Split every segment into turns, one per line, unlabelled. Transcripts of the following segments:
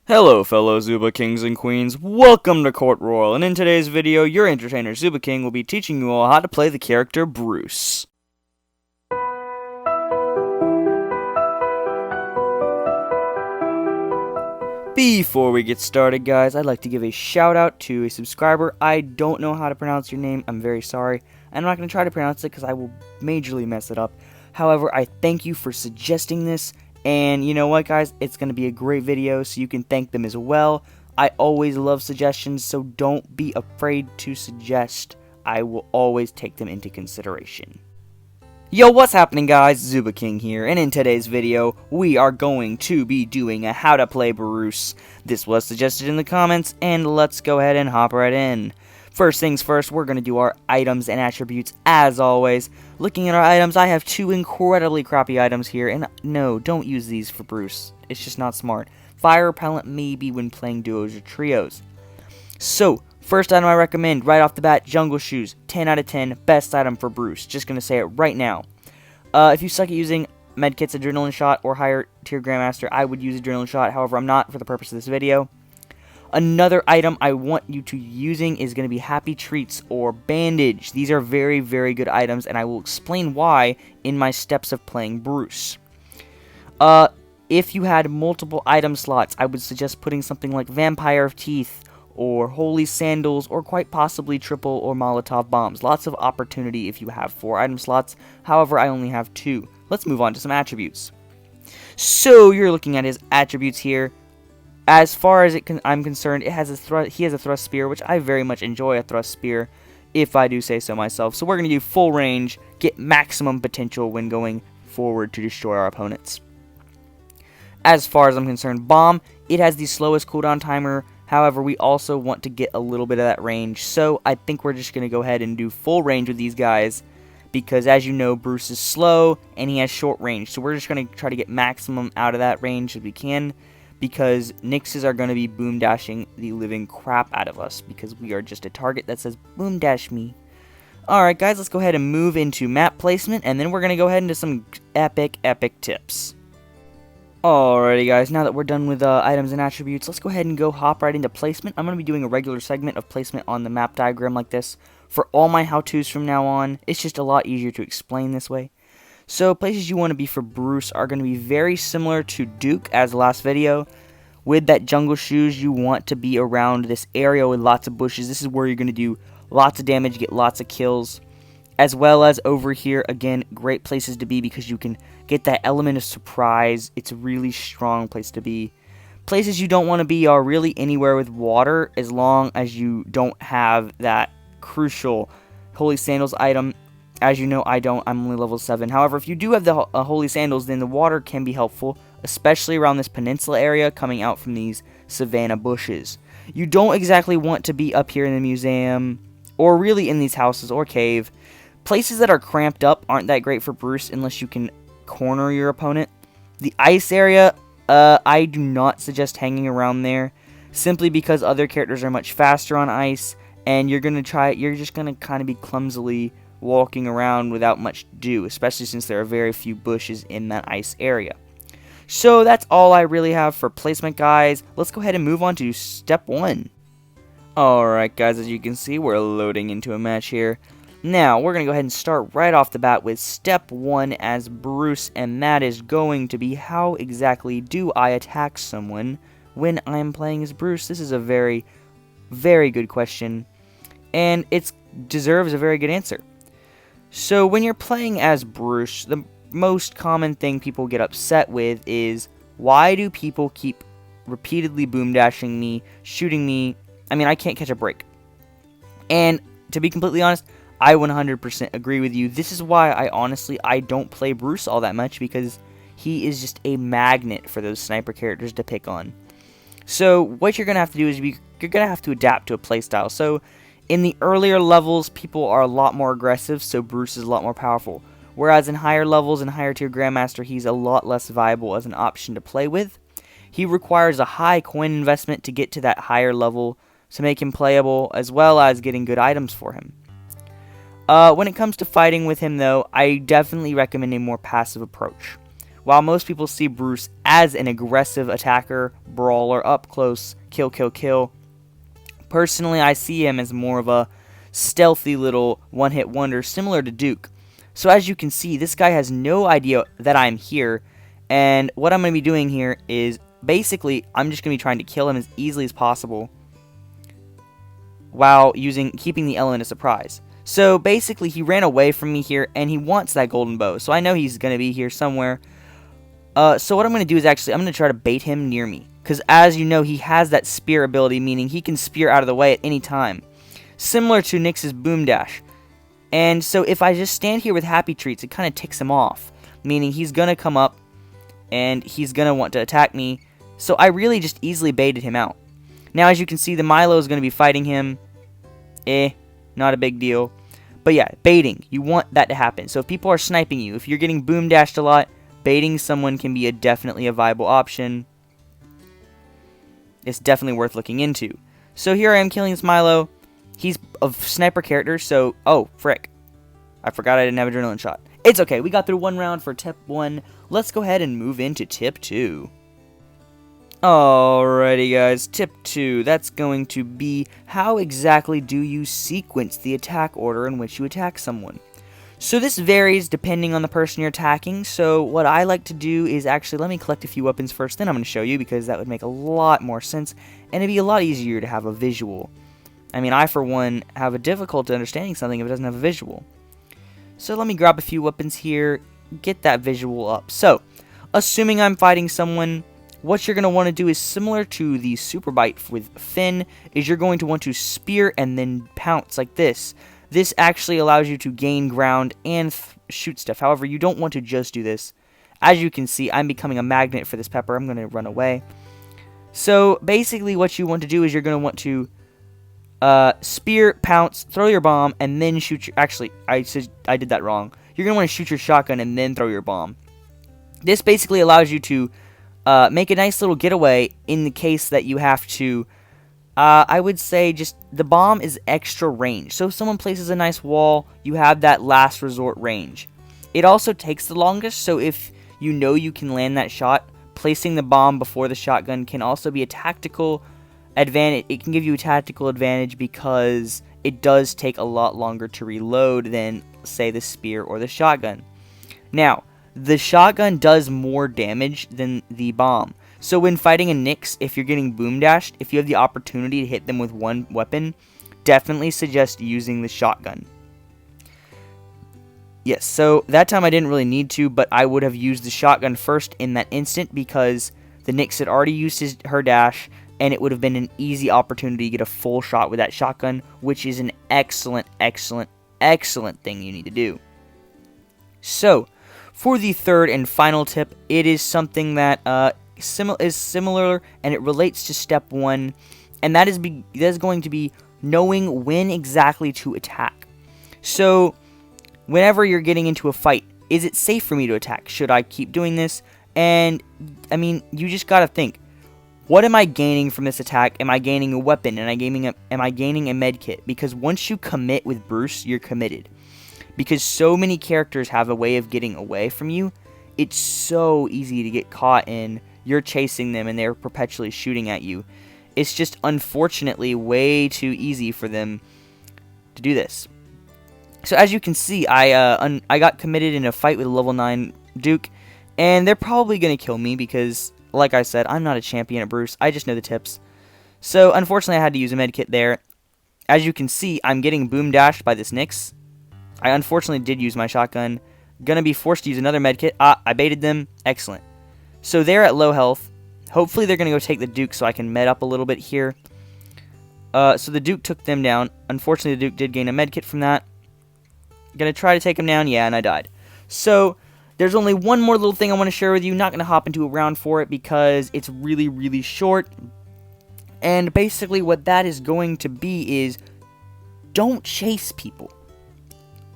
Hello fellow Zuba Kings and Queens, welcome to Court Royal, and in today's video, your entertainer Zuba King will be teaching you all how to play the character Bruce. Before we get started guys, I'd like to give a shout out to a subscriber. I don't know how to pronounce your name, I'm very sorry. I'm not going to try to pronounce it because I will majorly mess it up. However, I thank you for suggesting this. And you know what guys, it's going to be a great video so you can thank them as well. I always love suggestions, so don't be afraid to suggest. I will always take them into consideration. Yo, what's happening guys, Zuba King here, and in today's video, we are going to be doing a how to play Bruce. This was suggested in the comments, and let's go ahead and hop right in. First things first, we're going to do our items and attributes as always. Looking at our items, I have two incredibly crappy items here, and no, don't use these for Bruce. It's just not smart. Fire repellent maybe when playing duos or trios. So, first item I recommend right off the bat, jungle shoes. 10 out of 10, best item for Bruce. Just going to say it right now. If you suck at using medkits, adrenaline shot, or higher tier grandmaster, I would use adrenaline shot. However, I'm not for the purpose of this video. Another item I want you to be using is going to be Happy Treats or Bandage. These are very, very good items, and I will explain why in my steps of playing Bruce. If you had multiple item slots, I would suggest putting something like Vampire of Teeth or Holy Sandals or quite possibly Triple or Molotov Bombs. Lots of opportunity if you have 4 item slots. However, I only have 2. Let's move on to some attributes. So you're looking at his attributes here. As far as I'm concerned, he has a thrust spear, which I very much enjoy a thrust spear, if I do say so myself. So we're going to do full range, get maximum potential when going forward to destroy our opponents. As far as I'm concerned, bomb, it has the slowest cooldown timer. However, we also want to get a little bit of that range. So I think we're just going to go ahead and do full range with these guys, because as you know, Bruce is slow and he has short range. So we're just going to try to get maximum out of that range as we can, because Nixes are going to be boom dashing the living crap out of us, because we are just a target that says boom dash me. Alright guys, let's go ahead and move into map placement, and then we're going to go ahead into some epic tips. Alrighty guys, now that we're done with items and attributes, let's go ahead and hop right into placement. I'm going to be doing a regular segment of placement on the map diagram like this for all my how-tos from now on. It's just a lot easier to explain this way. So places you want to be for Bruce are going to be very similar to Duke as the last video. With that jungle shoes, you want to be around this area with lots of bushes. This is where you're going to do lots of damage, get lots of kills. As well as over here, again, great places to be because you can get that element of surprise. It's a really strong place to be. Places you don't want to be are really anywhere with water, as long as you don't have that crucial Holy Sandals item. As you know, I don't. I'm only level 7. However, if you do have the Holy Sandals, then the water can be helpful, especially around this peninsula area coming out from these savanna bushes. You don't exactly want to be up here in the museum, or really in these houses or cave. Places that are cramped up aren't that great for Bruce unless you can corner your opponent. The ice area, I do not suggest hanging around there, simply because other characters are much faster on ice, and you're just gonna kind of be clumsily walking around without much to do, especially since there are very few bushes in that ice area. So that's all I really have for placement guys. Let's go ahead and move on to step 1. Alright guys, as you can see, we're loading into a match here. Now, we're going to go ahead and start right off the bat with step 1 as Bruce, and that is going to be how exactly do I attack someone when I'm playing as Bruce? This is a very, very good question, and it deserves a very good answer. So when you're playing as Bruce, the most common thing people get upset with is, why do people keep repeatedly boom dashing me, shooting me? I mean, I can't catch a break. And to be completely honest, I 100% agree with you. This is why I don't play Bruce all that much, because he is just a magnet for those sniper characters to pick on. So what you're going to have to do is you're going to have to adapt to a playstyle. So in the earlier levels, people are a lot more aggressive, so Bruce is a lot more powerful. Whereas in higher levels and higher tier Grandmaster, he's a lot less viable as an option to play with. He requires a high coin investment to get to that higher level to make him playable, as well as getting good items for him. When it comes to fighting with him though, I definitely recommend a more passive approach. While most people see Bruce as an aggressive attacker, brawler, up close, kill, kill, kill, personally I see him as more of a stealthy little one-hit wonder similar to Duke. So as you can see, this guy has no idea that I'm here, and what I'm going to be doing here is basically I'm just going to be trying to kill him as easily as possible while keeping the element of surprise. So basically he ran away from me here and he wants that golden bow, so I know he's going to be here somewhere. So what I'm going to do is I'm going to try to bait him near me, because as you know, he has that spear ability, meaning he can spear out of the way at any time, similar to Nyx's boom dash. And so if I just stand here with happy treats, it kind of ticks him off, meaning he's going to come up and he's going to want to attack me. So I really just easily baited him out. Now as you can see, the Milo is going to be fighting him. Not a big deal. But yeah, baiting, you want that to happen. So if people are sniping you, if you're getting boom dashed a lot, baiting someone can be definitely a viable option. It's definitely worth looking into. So here I am killing this Milo. He's a sniper character, so... Oh, frick. I forgot I didn't have adrenaline shot. It's okay, we got through one round for tip 1. Let's go ahead and move into tip 2. Alrighty guys, tip 2. That's going to be how exactly do you sequence the attack order in which you attack someone. So this varies depending on the person you're attacking, so what I like to do is actually, let me collect a few weapons first, then I'm going to show you, because that would make a lot more sense, and it'd be a lot easier to have a visual. I mean, I for one have a difficulty understanding something if it doesn't have a visual. So let me grab a few weapons here, get that visual up. So, assuming I'm fighting someone, what you're going to want to do is similar to the super bite with Finn, is you're going to want to spear and then pounce like this. This actually allows you to gain ground and shoot stuff. However, you don't want to just do this. As you can see, I'm becoming a magnet for this pepper. I'm going to run away. So basically what you want to do is you're going to want to spear, pounce, throw your bomb, and then shoot your... Actually, I did that wrong. You're going to want to shoot your shotgun and then throw your bomb. This basically allows you to make a nice little getaway in the case that you have to... I would say just the bomb is extra range. So if someone places a nice wall, you have that last resort range. It also takes the longest, so if you know you can land that shot, placing the bomb before the shotgun can also be a tactical advantage. It can give you a tactical advantage because it does take a lot longer to reload than, say, the spear or the shotgun. Now, the shotgun does more damage than the bomb. So when fighting a Nyx, if you're getting boom dashed, if you have the opportunity to hit them with one weapon, definitely suggest using the shotgun. Yes, so that time I didn't really need to, but I would have used the shotgun first in that instant because the Nyx had already used her dash, and it would have been an easy opportunity to get a full shot with that shotgun, which is an excellent, excellent, excellent thing you need to do. So, for the third and final tip, it is something that is similar, and it relates to step 1, and that is going to be knowing when exactly to attack. So, whenever you're getting into a fight, is it safe for me to attack? Should I keep doing this? And, I mean, you just gotta think, what am I gaining from this attack? Am I gaining a weapon? Am I gaining a med kit? Because once you commit with Bruce, you're committed. Because so many characters have a way of getting away from you, it's so easy to get caught in. You're chasing them and they're perpetually shooting at you. It's just unfortunately way too easy for them to do this. So as you can see, I got committed in a fight with a level 9 Duke, and they're probably going to kill me because, like I said, I'm not a champion at Bruce. I just know the tips. So unfortunately I had to use a medkit there. As you can see, I'm getting boom dashed by this Nyx. I unfortunately did use my shotgun. Gonna be forced to use another medkit. I baited them. Excellent. So they're at low health. Hopefully they're gonna go take the Duke so I can med up a little bit here. So the Duke took them down. Unfortunately, the Duke did gain a medkit from that. Gonna try to take him down. Yeah, and I died. So there's only one more little thing I want to share with you. Not gonna hop into a round for it because it's really, really short. And basically what that is going to be is don't chase people.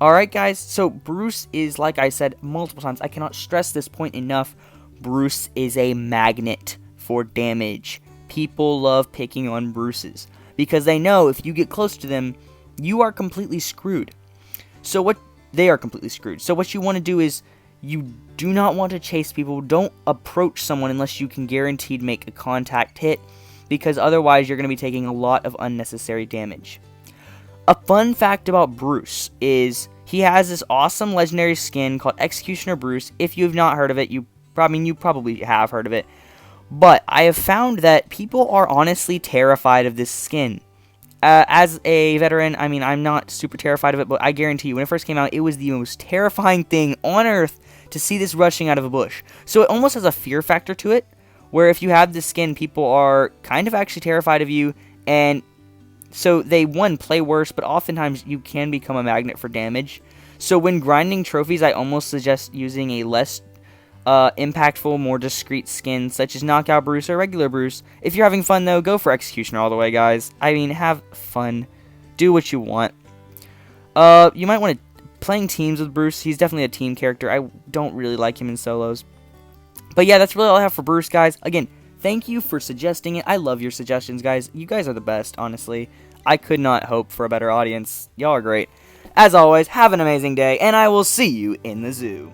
Alright guys, so Bruce is, like I said multiple times, I cannot stress this point enough, Bruce is a magnet for damage. People love picking on Bruces, because they know if you get close to them, you are completely screwed. They are completely screwed. So what you want to do is, You do not want to chase people. Don't approach someone unless you can guaranteed make a contact hit, because otherwise you're going to be taking a lot of unnecessary damage. A fun fact about Bruce is he has this awesome legendary skin called Executioner Bruce. If you have not heard of it, you probably have heard of it. But I have found that people are honestly terrified of this skin. As a veteran, I mean, I'm not super terrified of it, but I guarantee you, when it first came out, it was the most terrifying thing on Earth to see this rushing out of a bush. So it almost has a fear factor to it, where if you have this skin, people are kind of actually terrified of you, and so they, one, play worse, but oftentimes you can become a magnet for damage. So when grinding trophies, I almost suggest using a less impactful, more discreet skin, such as Knockout Bruce or Regular Bruce. If you're having fun, though, go for Executioner all the way, guys. I mean, have fun. Do what you want. You might want to... Playing teams with Bruce, he's definitely a team character. I don't really like him in solos. But yeah, that's really all I have for Bruce, guys. Again, thank you for suggesting it. I love your suggestions, guys. You guys are the best, honestly. I could not hope for a better audience. Y'all are great. As always, have an amazing day, and I will see you in the zoo.